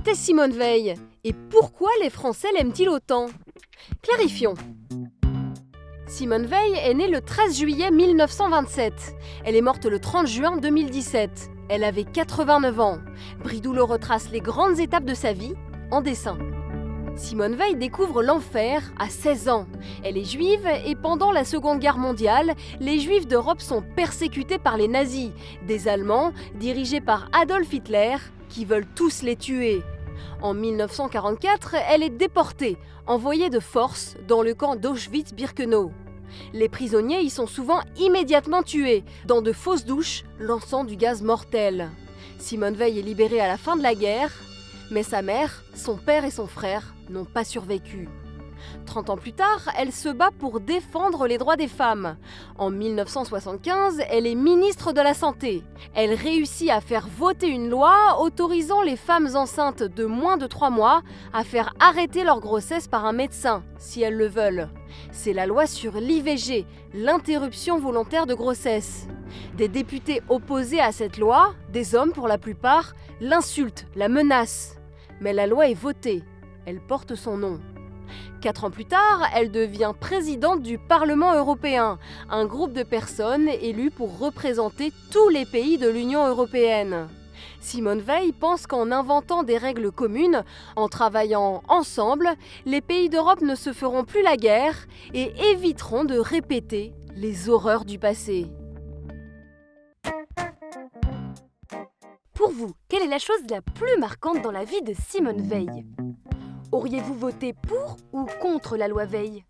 était Simone Veil? Et pourquoi les Français l'aiment-ils autant? Clarifions. Simone Veil est née le 13 juillet 1927. Elle est morte le 30 juin 2017. Elle avait 89 ans. Bridoulot retrace les grandes étapes de sa vie en dessin. Simone Veil découvre l'enfer à 16 ans. Elle est juive et pendant la Seconde Guerre mondiale, les juifs d'Europe sont persécutés par les nazis, des Allemands dirigés par Adolf Hitler qui veulent tous les tuer. En 1944, elle est déportée, envoyée de force dans le camp d'Auschwitz-Birkenau. Les prisonniers y sont souvent immédiatement tués, dans de fausses douches lançant du gaz mortel. Simone Veil est libérée à la fin de la guerre, mais sa mère, son père et son frère n'ont pas survécu. 30 ans plus tard, elle se bat pour défendre les droits des femmes. En 1975, elle est ministre de la Santé. Elle réussit à faire voter une loi autorisant les femmes enceintes de moins de 3 mois à faire arrêter leur grossesse par un médecin, si elles le veulent. C'est la loi sur l'IVG, l'interruption volontaire de grossesse. Des députés opposés à cette loi, des hommes pour la plupart, l'insultent, la menacent. Mais la loi est votée. Elle porte son nom. 4 ans plus tard, elle devient présidente du Parlement européen, un groupe de personnes élues pour représenter tous les pays de l'Union européenne. Simone Veil pense qu'en inventant des règles communes, en travaillant ensemble, les pays d'Europe ne se feront plus la guerre et éviteront de répéter les horreurs du passé. Pour vous, quelle est la chose la plus marquante dans la vie de Simone Veil? Auriez-vous voté pour ou contre la loi Veil?